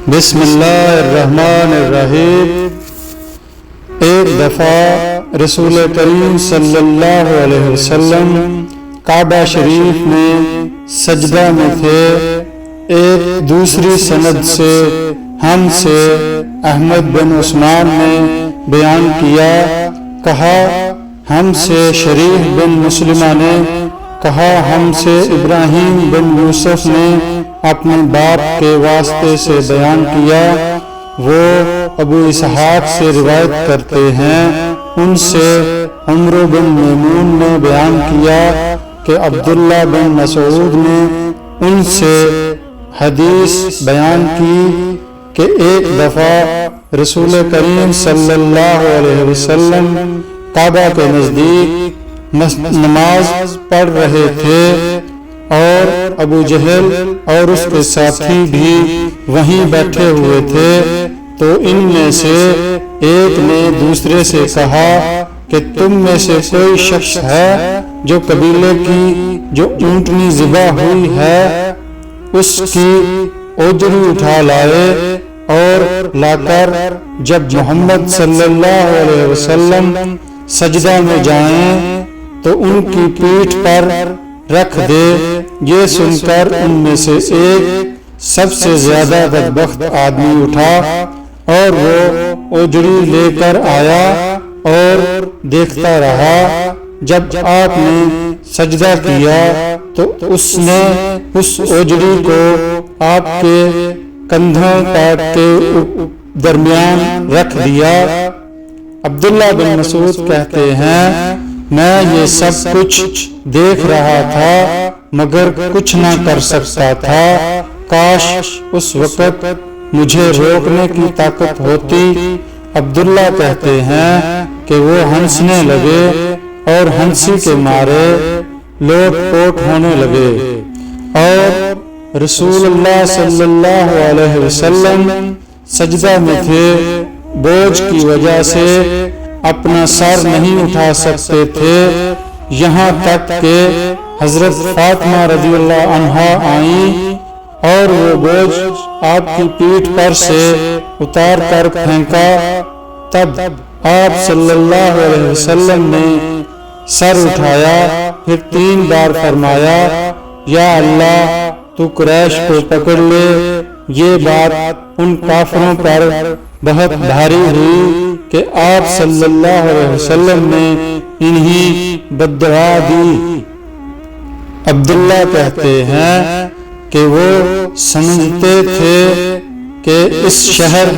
بسم اللہ الرحمن الرحیم۔ ایک دفعہ رسول کریم صلی اللہ علیہ وسلم کعبہ شریف میں سجدہ میں تھے۔ ایک دوسری سند سے ہم سے احمد بن عثمان نے بیان کیا، کہا ہم سے شریف بن مسلمہ نے، کہا ہم سے ابراہیم بن یوسف نے اپنے باپ کے واسطے سے بیان کیا۔ وہ ابو اسحاق سے روایت کرتے ہیں، ان سے عمرو بن میمون نے بیان کیا کہ عبداللہ بن مسعود نے ان سے حدیث بیان کی کہ ایک دفعہ رسول کریم صلی اللہ علیہ وسلم کعبہ کے نزدیک نماز پڑھ رہے تھے اور ابو جہل اور اس کے ساتھی بھی وہیں بیٹھے ہوئے تھے، تو ان میں سے ایک نے دوسرے سے کہا کہ تم میں سے کوئی شخص ہے جو قبیلے کی جو اونٹنی ذبح ہوئی ہے اس کی اجری اٹھا لائے، اور لا کر جب محمد صلی اللہ علیہ وسلم سجدہ میں جائیں تو ان کی پیٹھ پر رکھ دے۔ یہ سن کر ان میں سے ایک سب سے زیادہ بدبخت آدمی اٹھا اور وہ اجری لے کر آیا اور دیکھتا رہا۔ جب آپ نے سجدہ کیا تو اس نے اس اجری کو آپ کے کندھوں پیٹ کے درمیان رکھ دیا۔ عبداللہ بن مسعود کہتے ہیں، میں یہ سب کچھ دیکھ رہا تھا مگر کچھ نہ کر سکتا تھا، کاش اس وقت مجھے روکنے کی طاقت ہوتی۔ عبداللہ کہتے ہیں کہ وہ ہنسنے لگے اور ہنسی کے مارے لوٹ پوٹ ہونے لگے، اور رسول اللہ صلی اللہ علیہ وسلم سجدہ میں تھے، بوجھ کی وجہ سے اپنا سر نہیں اٹھا سکتے تھے، یہاں تک کہ حضرت فاطمہ رضی اللہ عنہا آئیں اور وہ بوجھ آپ کی پیٹھ پر سے اتار کر پھینکا۔ تب آپ صلی اللہ علیہ وسلم نے سر اٹھایا، پھر 3 بار فرمایا، یا اللہ تو قریش کو پکڑ لے۔ یہ بات ان کافروں پر بہت بھاری ہوئی کہ آپ صلی اللہ علیہ وسلم نے انہیں بد دعا دی۔ عبداللہ کہتے ہیں کہ وہ سمجھتے تھے کہ اس شہر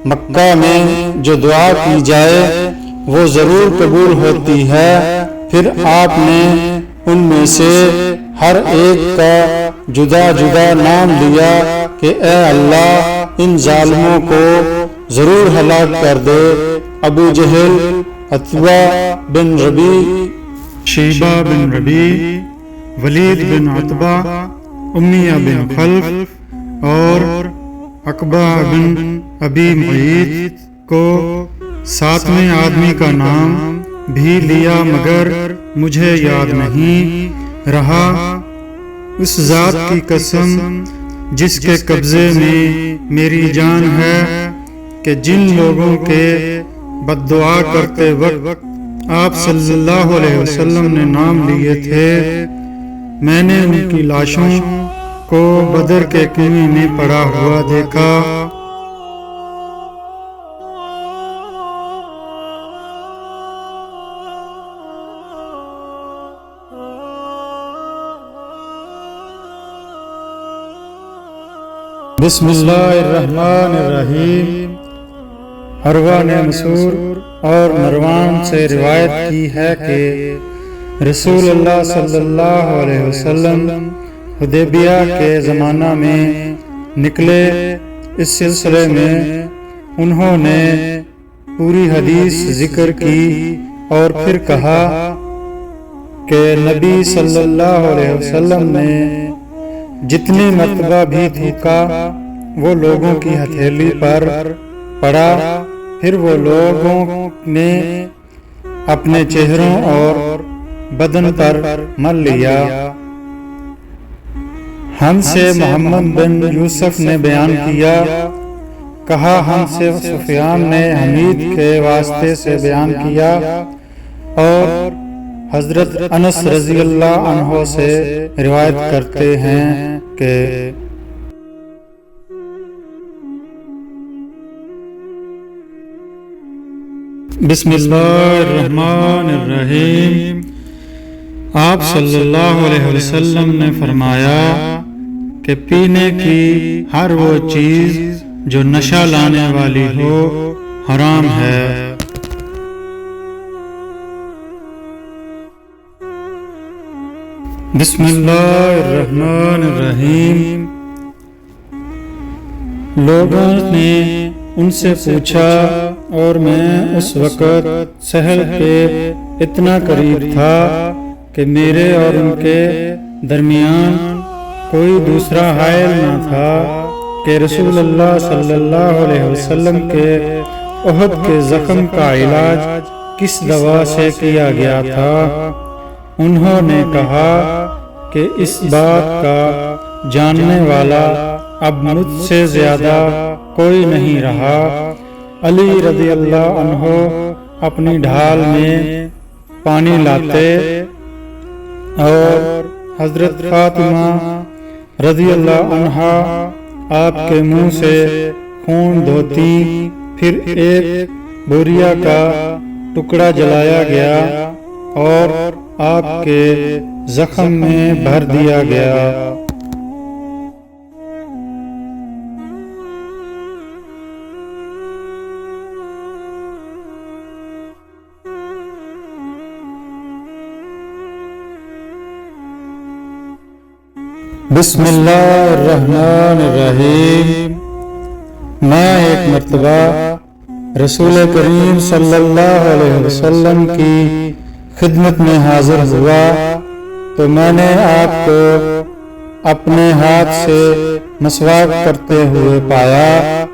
مکہ میں جو دعا کی جائے وہ ضرور قبول ہوتی ہے۔ پھر آپ نے ان میں سے ہر ایک کا جدا جدا نام لیا کہ اے اللہ ان ظالموں کو ضرور ہلاک کر دے۔ ابو جہل، عتبہ بن ربیع، شیبہ بن ربیع، ولید بن عتبہ، امیہ بن خلف اور عقبہ بن ابی معیط کو 7ویں آدمی کا نام بھی لیا مگر مجھے یاد نہیں رہا۔ اس ذات کی قسم جس کے قبضے میں میری جان ہے کہ جن لوگوں کے بد دعا کرتے وقت آپ صلی اللہ علیہ وسلم نے نام لیے تھے، میں نے ان کی لاشوں کو بدر کے کنویں میں پڑا ہوا دیکھا۔ بسم اللہ الرحمن الرحیم۔ عروہ نے مسعور اور مروان سے روایت کی ہے کہ رسول اللہ صلی اللہ علیہ وسلم حدیبیہ کے زمانہ میں نکلے۔ اس سلسلے میں انہوں نے پوری حدیث ذکر کی اور پھر کہا کہ نبی صلی اللہ علیہ وسلم نے جتنی مرتبہ بھی تھوکا وہ لوگوں کی ہتھیلی پر پڑا، پھر وہ لوگوں نے اپنے چہروں اور بدن پر مل لیا۔ ہم سے محمد بن یوسف نے بیان کیا کہا ہم سے سفیان نے حمید کے واسطے سے بیان کیا، اور حضرت انس رضی اللہ عنہ سے روایت کرتے ہیں کہ بسم اللہ الرحمن الرحیم، آپ صلی اللہ علیہ وسلم نے فرمایا کہ پینے کی ہر وہ چیز جو نشہ لانے والی ہو حرام ہے۔ بسم اللہ الرحمن الرحیم، لوگوں نے ان سے پوچھا اور میں اس وقت سحر کے اتنا قریب تھا کہ میرے اور ان کے درمیان کوئی دوسرا حائل نہ تھا کہ رسول اللہ صلی اللہ علیہ وسلم کے احد کے زخم کا علاج کس دوا سے کیا گیا تھا۔ انہوں نے کہا کہ اس بات کا جاننے والا اب مجھ سے زیادہ کوئی نہیں رہا۔ علی رضی اللہ عنہ اپنی ڈھال میں پانی لاتے اور حضرت فاطمہ رضی اللہ عنہا آپ کے منہ سے خون دھوتی، پھر ایک بوریا کا ٹکڑا جلایا گیا اور آپ کے زخم میں بھر دیا گیا۔ بسم اللہ الرحمن الرحیم، میں ایک مرتبہ رسول کریم صلی اللہ علیہ وسلم کی خدمت میں حاضر ہوا تو میں نے آپ کو اپنے ہاتھ سے مسواک کرتے ہوئے پایا،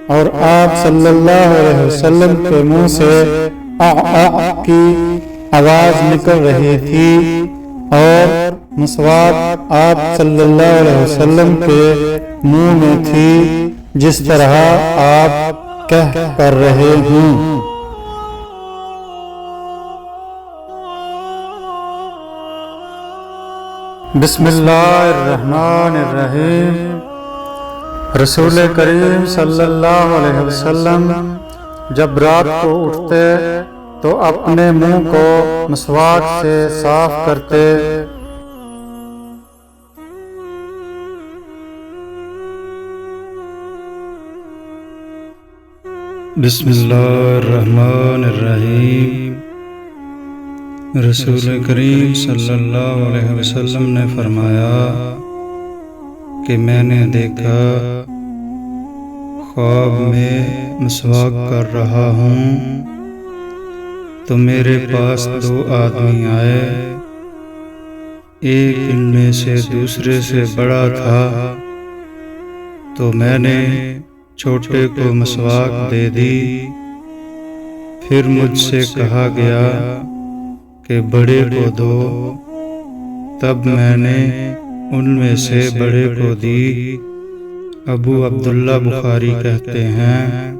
اور آپ صلی اللہ علیہ وسلم کے منہ سے کی آواز نکل رہی تھی، اور مسواک آپ صلی اللہ علیہ وسلم کے منہ میں تھی جس طرح آپ کہہ کر رہے ہیں۔ بسم اللہ الرحمن الرحیم، رسول کریم صلی اللہ علیہ وسلم جب رات کو اٹھتے تو اپنے منہ کو مسواک سے صاف کرتے۔ بسم اللہ الرحمن الرحیم، رسول کریم صلی اللہ علیہ وسلم نے فرمایا کہ میں نے دیکھا خواب میں مسواک کر رہا ہوں تو میرے پاس دو آدمی آئے، ایک ان میں سے دوسرے سے بڑا تھا، تو میں نے چھوٹے کو مسواک دے دی۔ پھر مجھ سے کہا گیا کہ بڑے کو دو، تب میں نے ان میں سے بڑے کو دی۔ ابو عبداللہ بخاری کہتے ہیں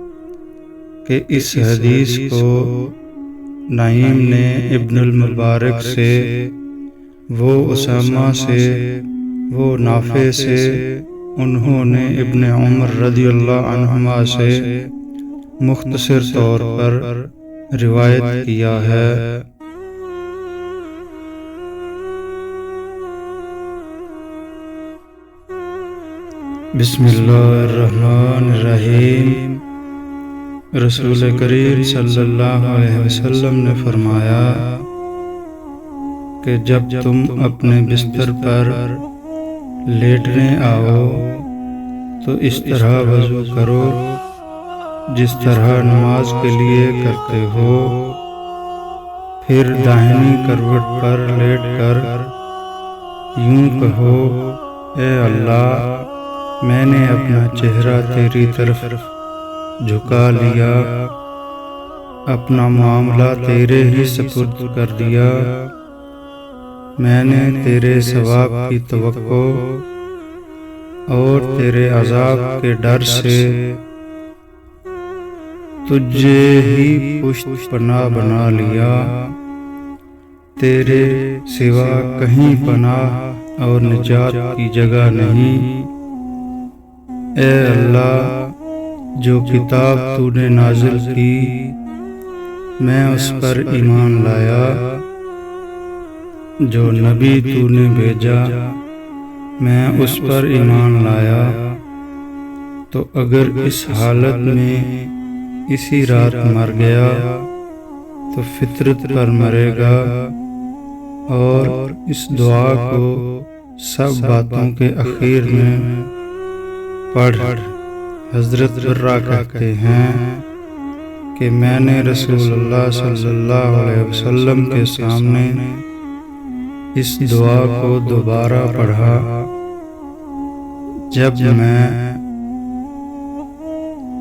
کہ اس حدیث کو نعیم نے ابن المبارک سے، وہ اسامہ سے، وہ نافع سے، انہوں نے ابن عمر رضی اللہ عنہما سے مختصر طور پر روایت کیا ہے۔ بسم اللہ الرحمن الرحیم، رسول کریم صلی اللہ علیہ وسلم نے فرمایا کہ جب تم اپنے بستر پر لیٹنے آؤ تو اس طرح وضو کرو جس طرح نماز کے لیے کرتے ہو، پھر داہنی کروٹ پر لیٹ کر یوں کہو، اے اللہ، میں نے اپنا چہرہ تیری طرف جھکا لیا، اپنا معاملہ تیرے ہی سپرد کر دیا، میں نے تیرے ثواب کی توقع اور تیرے عذاب کے ڈر سے تجھے ہی پشت پناہ بنا لیا، تیرے سوا کہیں پناہ اور نجات کی جگہ نہیں۔ اے اللہ، جو کتاب تو نے نازل کی میں اس پر ایمان لایا، جو نبی تو نے بھیجا میں اس پر ایمان لایا، تو اگر اس حالت میں اسی رات مر گیا تو فطرت پر مرے گا۔ اور اس دعا کو سب باتوں کے اخیر میں پڑھ۔ حضرت برہ کہتے ہیں کہ میں نے رسول اللہ صلی اللہ علیہ وسلم کے سامنے اس دعا کو دوبارہ پڑھا جب میں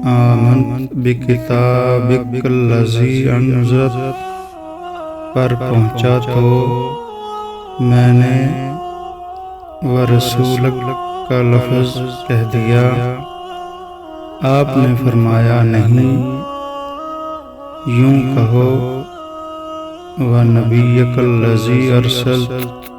آمنت بکتابک الذی انزلت پر پہنچا تو میں نے ورسولک کا لفظ کہہ دیا۔ آپ نے فرمایا نہیں، یوں کہو ونبیک الذی ارسلت۔